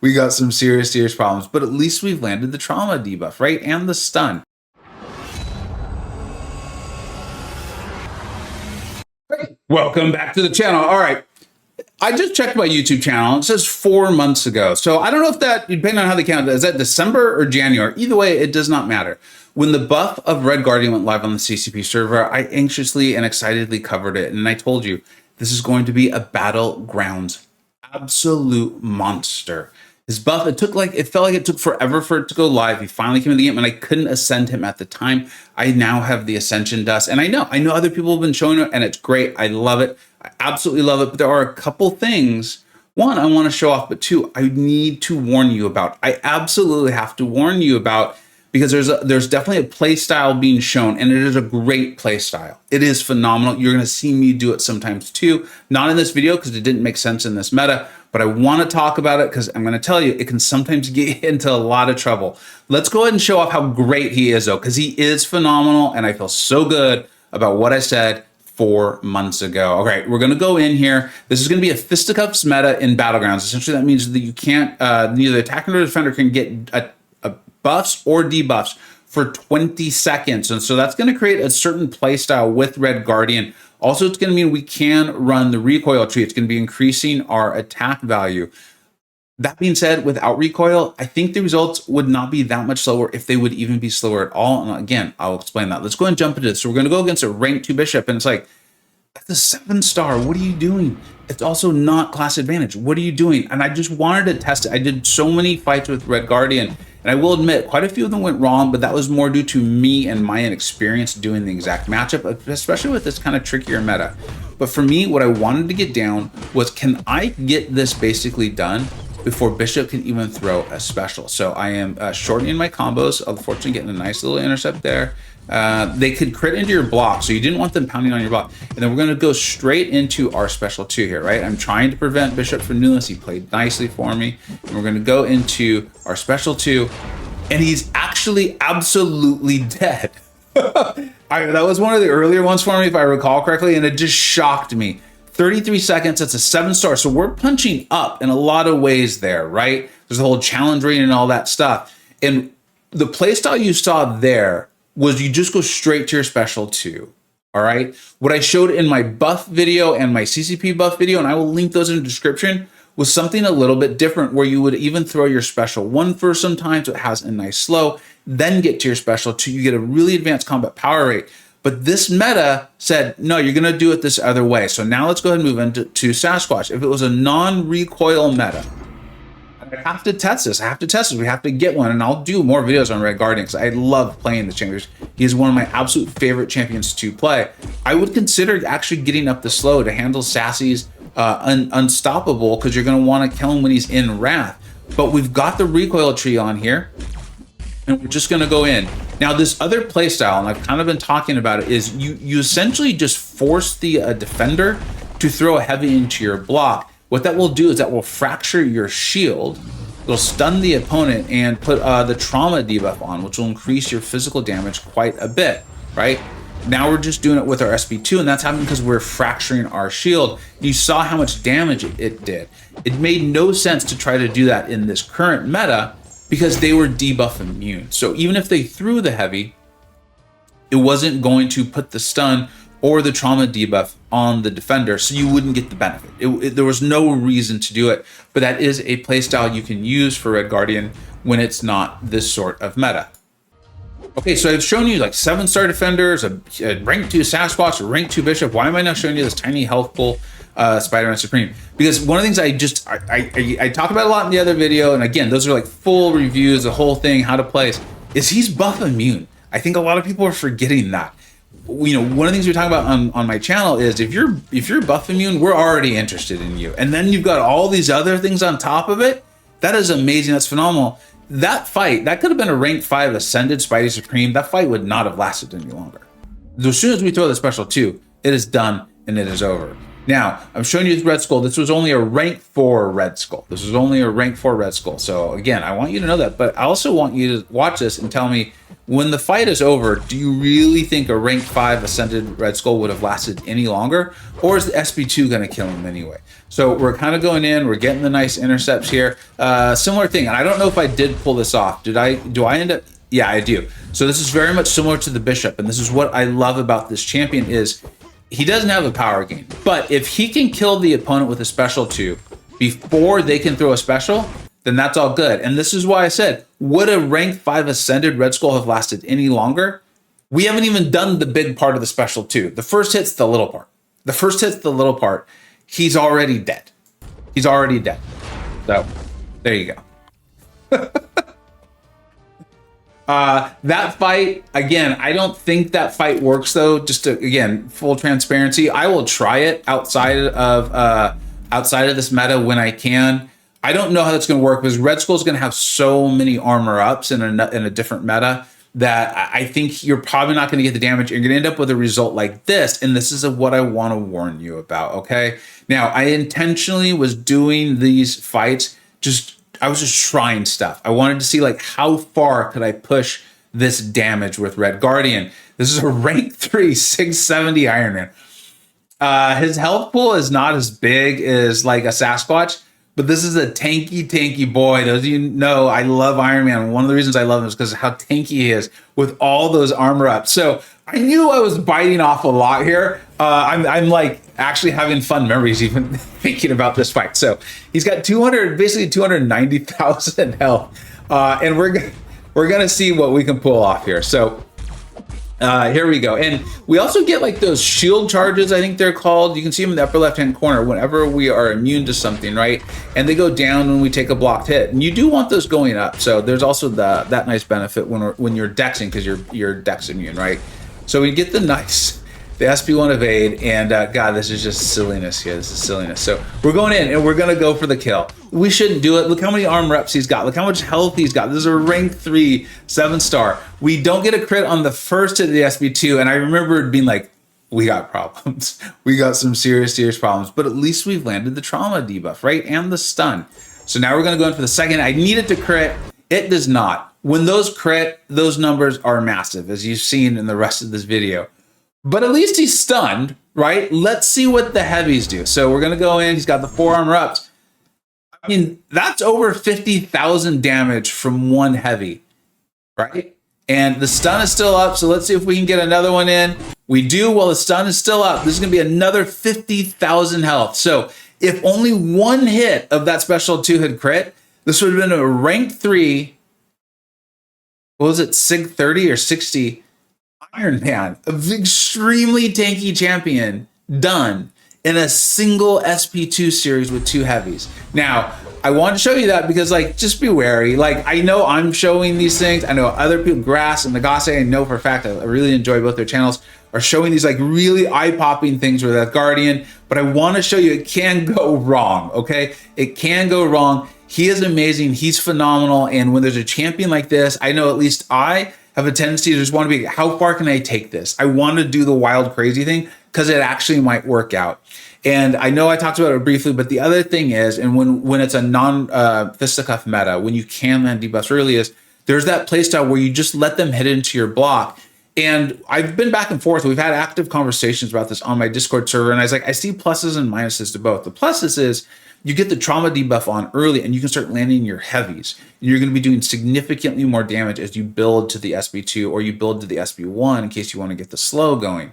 we got some serious problems, but at least we've landed the trauma debuff, right? And the stun. Welcome back to the channel. All right. I just checked my YouTube channel. It says 4 months ago. So I don't know if that, depending on how they count, is that December or January? Either way, it does not matter. When the buff of Red Guardian went live on the CCP server, I anxiously and excitedly covered it. And I told you, this is going to be a Battlegrounds absolute monster. His buff, it felt like it took forever for it to go live. He finally came in the game and I couldn't ascend him at the time. I now have the Ascension Dust. And I know other people have been showing it and it's great. I love it. I absolutely love it. But there are a couple things. One, I want to show off, but two, I need to warn you about. I absolutely have to warn you about, because there's definitely a play style being shown, and it is a great play style. It is phenomenal. You're going to see me do it sometimes too. Not in this video because it didn't make sense in this meta, but I want to talk about it because I'm going to tell you it can sometimes get into a lot of trouble. Let's go ahead and show off how great he is though, because he is phenomenal, and I feel so good about what I said 4 months ago. All right, we're going to go in here. This is going to be a fisticuffs meta in Battlegrounds. Essentially, that means that you can't, neither the attacker nor the defender can get buffs or debuffs for 20 seconds. And so that's going to create a certain play style with Red Guardian. Also, it's going to mean we can run the recoil tree. It's going to be increasing our attack value. That being said, without recoil, I think the results would not be that much slower, if they would even be slower at all. And again, I'll explain that. Let's go and jump into this. So we're going to go against a rank 2 bishop, and it's like, that's a 7-star. What are you doing? It's also not class advantage. What are you doing? And I just wanted to test it. I did so many fights with Red Guardian, and I will admit quite a few of them went wrong, but that was more due to me and my inexperience doing the exact matchup, especially with this kind of trickier meta. But for me, what I wanted to get down was, can I get this basically done before Bishop can even throw a special? So I am shortening my combos, unfortunately getting a nice little intercept there. They could crit into your block, so you didn't want them pounding on your block. And then we're going to go straight into our special 2 here, right? I'm trying to prevent Bishop from doing this. He played nicely for me. And we're going to go into our special 2, and he's actually absolutely dead. That was one of the earlier ones for me, if I recall correctly, and it just shocked me. 33 seconds, that's a 7-star. So we're punching up in a lot of ways there, right? There's the whole challenge rating and all that stuff. And the playstyle you saw there was you just go straight to your special 2, all right? What I showed in my buff video and my CCP buff video, and I will link those in the description, was something a little bit different, where you would even throw your special 1 first sometimes, so it has a nice slow, then get to your special 2, you get a really advanced combat power rate. But this meta said, no, you're going to do it this other way. So now let's go ahead and move into Sasquatch. If it was a non-recoil meta, I have to test this. We have to get one. And I'll do more videos on Red Guardian because I love playing the champions. He's one of my absolute favorite champions to play. I would consider actually getting up the slow to handle Sassy's unstoppable, because you're going to want to kill him when he's in Wrath. But we've got the recoil tree on here, and we're just going to go in. Now, this other playstyle, and I've kind of been talking about it, is you essentially just force the defender to throw a heavy into your block. What that will do is that will fracture your shield. It'll stun the opponent and put the trauma debuff on, which will increase your physical damage quite a bit, right? Now we're just doing it with our SP2, and that's happening because we're fracturing our shield. You saw how much damage it did. It made no sense to try to do that in this current meta, because they were debuff immune. So even if they threw the heavy, it wasn't going to put the stun or the trauma debuff on the defender, so you wouldn't get the benefit. There was no reason to do it, but that is a playstyle you can use for Red Guardian when it's not this sort of meta. Okay, so I've shown you like 7-star defenders, a rank 2 Sasquatch, a rank 2 Bishop. Why am I not showing you this tiny health pool Spider-Man Supreme? Because one of the things I talk about a lot in the other video, and again, those are like full reviews, the whole thing, how to play, is he's buff immune. I think a lot of people are forgetting that. You know, one of the things we talk about on my channel is if you're buff immune, we're already interested in you. And then you've got all these other things on top of it. That is amazing. That's phenomenal. That fight, that could have been a rank 5 Ascended Spidey Supreme. That fight would not have lasted any longer. As soon as we throw the special 2, it is done and it is over. Now, I'm showing you the Red Skull. This was only a rank 4 Red Skull. So again, I want you to know that, but I also want you to watch this and tell me when the fight is over, do you really think a rank 5 Ascended Red Skull would have lasted any longer? Or is the SB2 going to kill him anyway? So we're kind of going in, we're getting the nice intercepts here. Similar thing, and I don't know if I did pull this off. Do I end up? Yeah, I do. So this is very much similar to the Bishop, and this is what I love about this champion is he doesn't have a power gain. But if he can kill the opponent with a special 2 before they can throw a special, then that's all good. And this is why I said, would a rank 5 Ascended Red Skull have lasted any longer? We haven't even done the big part of the special 2. The first hit's the little part. The first hit's the little part. He's already dead. He's already dead. So, there you go. That fight, again, I don't think that fight works though. Just to, again, full transparency, I will try it outside of this meta when I can. I don't know how that's going to work because Red Skull is going to have so many armor ups in a different meta that I think you're probably not going to get the damage. You're going to end up with a result like this. And this is what I want to warn you about. Okay. Now, I intentionally was doing these fights. I was just trying stuff. I wanted to see like how far could I push this damage with Red Guardian. This is a rank 3, 670 Iron Man. His health pool is not as big as like a Sasquatch, but this is a tanky boy. Those of you know, I love Iron Man. One of the reasons I love him is because of how tanky he is with all those armor ups. So I knew I was biting off a lot here. I'm like actually having fun memories even thinking about this fight. So he's got basically 290,000 health. And we're gonna see what we can pull off here. So here we go. And we also get like those shield charges, I think they're called. You can see them in the upper left-hand corner whenever we are immune to something, right? And they go down when we take a blocked hit. And you do want those going up. So there's also that nice benefit when you're dexing because you're dex immune, right? So we get the SP1 evade, and God, this is just silliness here. This is silliness. So we're going in, and we're going to go for the kill. We shouldn't do it. Look how many arm reps he's got. Look how much health he's got. This is a rank 3, 7-star. We don't get a crit on the first hit of the SB2, and I remember being like, we got problems. We got some serious problems, but at least we've landed the trauma debuff, right? And the stun. So now we're going to go in for the second. I need it to crit. It does not. When those crit, those numbers are massive, as you've seen in the rest of this video. But at least he's stunned, right? Let's see what the heavies do. So we're going to go in. He's got the 4 armor ups. I mean, that's over 50,000 damage from one heavy, right? And the stun is still up. So let's see if we can get another one in. We do. Well, the stun is still up. This is going to be another 50,000 health. So if only one hit of that special 2 had crit, this would have been a rank 3. What was it? Sig 30 or 60 Iron Man, an extremely tanky champion done in a single SP2 series with 2 heavies. Now, I want to show you that because, like, just be wary. Like, I know I'm showing these things. I know other people, Grass and Nagase, I know for a fact, I really enjoy both their channels, are showing these, like, really eye-popping things with that Guardian. But I want to show you it can go wrong, okay? It can go wrong. He is amazing. He's phenomenal. And when there's a champion like this, I know at least I have a tendency to just want to be, how far can I take this? I want to do the wild, crazy thing because it actually might work out. And I know I talked about it briefly, but the other thing is, and when it's a non-fisticuff meta, when you can land debuffs early, is there's that playstyle where you just let them hit into your block. And I've been back and forth. We've had active conversations about this on my Discord server. And I was like, I see pluses and minuses to both. The pluses is you get the trauma debuff on early and you can start landing your heavies. And you're going to be doing significantly more damage as you build to the SB2 or you build to the SB1 in case you want to get the slow going.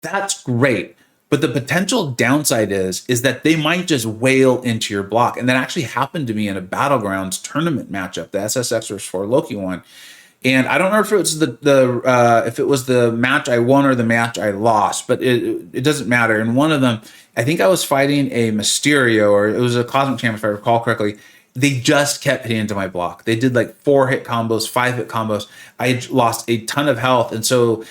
That's great. But the potential downside is that they might just wail into your block. And that actually happened to me in a Battlegrounds tournament matchup, the SSX vs. 4 Loki one. And I don't know if it was the match I won or the match I lost, but it doesn't matter. In one of them, I think I was fighting a Mysterio, or it was a Cosmic Champ if I recall correctly. They just kept hitting into my block. They did like 4-hit combos, 5-hit combos. I lost a ton of health, and so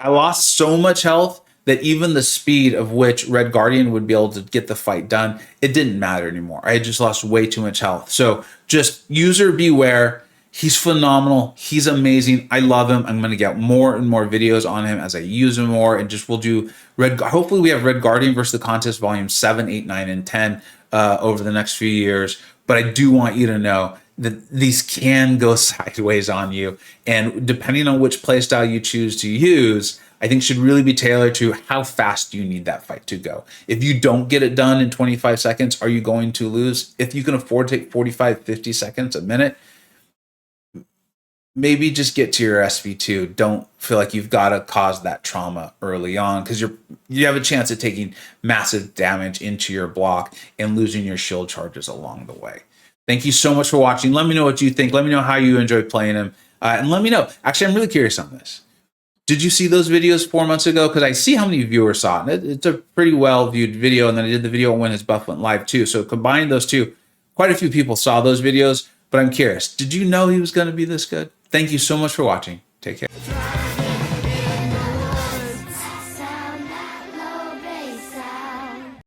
I lost so much health that even the speed of which Red Guardian would be able to get the fight done, it didn't matter anymore. I had just lost way too much health. So just user beware. He's phenomenal. He's amazing. I love him. I'm going to get more and more videos on him as I use him more, and just we'll do hopefully we have Red Guardian versus the Contest volume 7, 8, 9, and 10 over the next few years. but I do want you to know that these can go sideways on you. And depending on which playstyle you choose to use, I think should really be tailored to how fast you need that fight to go. If you don't get it done in 25 seconds, are you going to lose? If you can afford to take 45, 50 seconds, a minute, maybe just get to your SV2. Don't feel like you've got to cause that trauma early on, because you have a chance of taking massive damage into your block and losing your shield charges along the way. Thank you so much for watching. Let me know what you think. Let me know how you enjoy playing him. And let me know. Actually, I'm really curious on this. Did you see those videos 4 months ago? Because I see how many viewers saw it. It's a pretty well-viewed video, and then I did the video when his buff went live too. So combining those two, quite a few people saw those videos, but I'm curious. Did you know he was going to be this good? Thank you so much for watching. Take care.